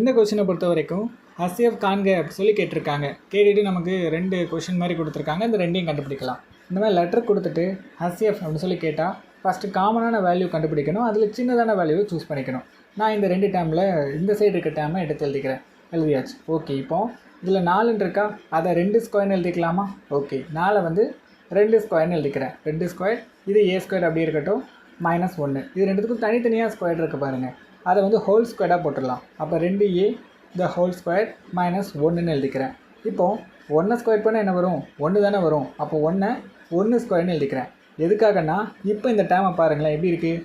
இந்த கொஷினை பொறுத்த வரைக்கும் HCF காண்க அப்படி சொல்லி கேட்டிருக்காங்க. கேட்டுட்டு நமக்கு 2 கொஷின் மாதிரி கொடுத்துருக்காங்க. இந்த ரெண்டையும் கண்டுபிடிக்கலாம். இந்த மாதிரி லெட்டர் கொடுத்துட்டு HCF அப்படின்னு சொல்லி கேட்டால் ஃபஸ்ட்டு காமனான வேல்யூ கண்டுபிடிக்கணும். அதில் சின்னதான வேல்யூவை சூஸ் பண்ணிக்கணும். நான் இந்த 2 டேர்மில் இந்த சைடு இருக்க டேர்மை எடுத்து எழுதிக்கிறேன். எழுதியாச்சு. ஓகே, இப்போது இதில் 4 இருக்கா, அதை 2 ஸ்கொயர்னு எழுதிக்கலாமா? ஓகே, 4 வந்து 2 ஸ்கொயர்னு எழுதிக்கிறேன். 2 ஸ்கொயர், இது A ஸ்கொயர் அப்படி இருக்கட்டும், -1. இது ரெண்டுத்துக்கும் தனித்தனியாக ஸ்கொயர் இருக்குது பாருங்கள். அதை வந்து ஹோல் ஸ்கொயராக போட்டுடலாம். அப்போ 2A த ஹோல் ஸ்கொயர் -1ன்னு எழுதிக்கிறேன். இப்போது 1 ஸ்கொயர் பண்ணால் என்ன வரும்? 1 தானே வரும். அப்போ 1 ஸ்கொயர்னு எழுதிக்கிறேன். எதுக்காகனா இப்போ இந்த டேர்மை பாருங்களேன் எப்படி இருக்குது.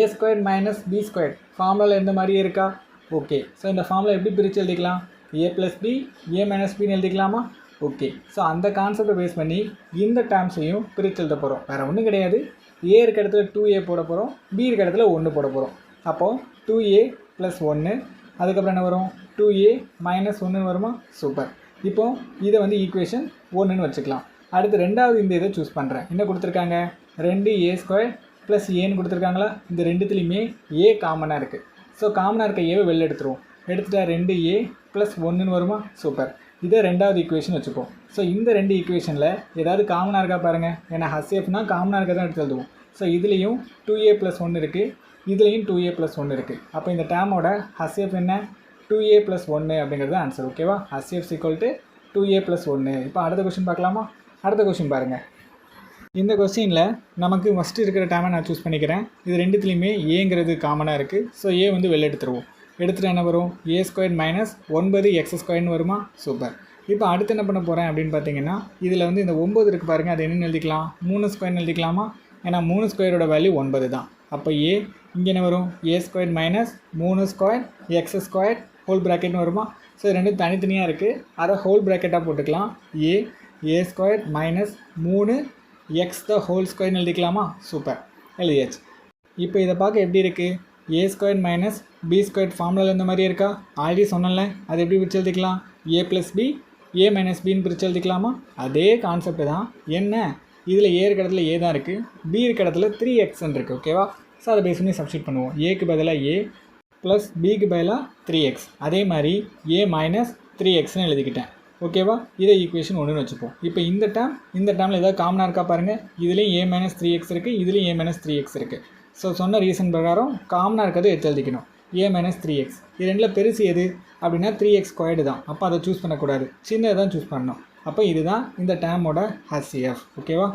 A ஸ்கொயர் -B ஸ்கொயர் ஃபார்முலாவில் எந்த மாதிரியே இருக்கா? ஓகே, ஸோ இந்த ஃபார்முலா எப்படி பிரித்து எழுதிக்கலாம்? A + B A - Bன்னு எழுதிக்கலாமா? Okay, so அந்த கான்செப்டை பேஸ் பண்ணி இந்த டேர்ம்ஸையும் பிரித்து எழுத போகிறோம். வேறு ஒன்றும் கிடையாது. A இருக்க இடத்துல 2A போட போகிறோம், B இருக்க இடத்துல 1 போட போகிறோம். அப்போது 2A + 1, அதுக்கப்புறம் என்ன வரும்? 2A - 1ன்னு வருமா? சூப்பர். இப்போது இதை வந்து ஈக்குவேஷன் 1ன்னு வச்சுக்கலாம். அடுத்து ரெண்டாவது இந்த இதை சூஸ் பண்ணுறேன். என்ன கொடுத்துருக்காங்க? 2A ஸ்கொயர் + Aன்னு கொடுத்துருக்காங்களா? இந்த ரெண்டுத்துலேயுமே A காமனாக இருக்குது. ஸோ காமனாக இருக்க ஏவை வெளில எடுத்துருவோம். எடுத்துட்டா 2A + 1ன்னு வருமா? சூப்பர். இதை ரெண்டாவது ஈக்குவேஷன் வச்சுப்போம். ஸோ இந்த 2 ஈக்குவேஷனில் ஏதாவது காமனாக இருக்கா பாருங்கள். ஏன்னா HCFனா காமனாக இருக்க தான் எடுத்து எழுதுவோம். ஸோ இதுலேயும் 2A + 1 இருக்குது, இதுலேயும் 2A + 1 இருக்குது. அப்போ இந்த டேர்மோட HCF என்ன? 2A + 1 அப்படிங்கிறது ஆன்சர். ஓகேவா? HCF = 2A + 1. இப்போ அடுத்த கொஸ்டின் பார்க்கலாமா? அடுத்த கொஸ்டின் பாருங்கள். இந்த கொஸ்டினில் நமக்கு ஃபஸ்ட்டு இருக்கிற டேர்மை நான் சூஸ் பண்ணிக்கிறேன். இது ரெண்டுத்துலேயுமே ஏங்கிறது காமனாக இருக்குது. ஸோ ஏ வந்து வெளில எடுத்துருவோம். எடுத்துகிட்டு என்ன வரும்? A ஸ்கொயர் - 9x ஸ்கொயர்னு வருமா? சூப்பர். இப்போ அடுத்து என்ன பண்ண போகிறேன் அப்படின்னு பார்த்தீங்கன்னா, இதில் வந்து இந்த 9 இருக்குது பாருங்கள், அது என்னென்னு எழுதிக்கலாம்? 3 ஸ்கொயர்னு எழுதிக்கலாமா? ஏன்னா 3 ஸ்கொயரோட வேல்யூ 9 தான். அப்போ ஏ இங்கே என்ன வரும்? A square - 3 square x square whole ப்ராக்கெட்னு வருமா? ஸோ ரெண்டும் தனித்தனியாக இருக்குது, அதை ஹோல் ப்ராக்கெட்டாக போட்டுக்கலாம். A square - 3x the whole ஸ்கொயர்னு எழுதிக்கலாமா? சூப்பர், எழுதியாச்சு. இப்போ இதை பார்க்க எப்படி இருக்குது? A ஸ்கொயர் - B ஸ்கொயர் ஃபார்முலாவில் இந்த மாதிரி இருக்கா? ஆல்ரெடி சொன்னல, அது எப்படி பிரித்து எழுதிக்கலாம்? A + B A - Bன்னு பிரித்து எழுதிக்கலாமா? அதே கான்செப்ட் தான். என்ன, இதில் A இருக்க இடத்துல A தான் இருக்குது, B இருக்க இடத்துல 3xன்னு இருக்குது. ஓகேவா? ஸோ அதை பேஸ் பண்ணி சப்ஸ்டிட் பண்ணுவோம். ஏக்கு பதிலாக A ப்ளஸ் பிக்கு பதிலாக 3x. அதே மாதிரி A - 3xன்னு எழுதிக்கிட்டேன். ஓகேவா? இதை ஈக்குவேஷன் 1ன்னு வச்சுப்போம். இப்போ இந்த டேர்மில் ஏதாவது காமனாக இருக்கா பாருங்கள். இதுலேயும் A - 3x இருக்குது, இதுலேயும் A - 3x இருக்குது. ஸோ சொன்ன ரீசன் பிரகாரம் காமனாக இருக்கிறது எடுத்து எழுதிக்கணும். A - 3x. இது ரெண்டில் பெருசு எது அப்படின்னா 3x ஸ்கொயர்டு தான். அப்போ அதை சூஸ் பண்ணக்கூடாது, சின்னதை தான் சூஸ் பண்ணணும். அப்போ இதுதான் இந்த டேர்மோட HCF. ஓகேவா?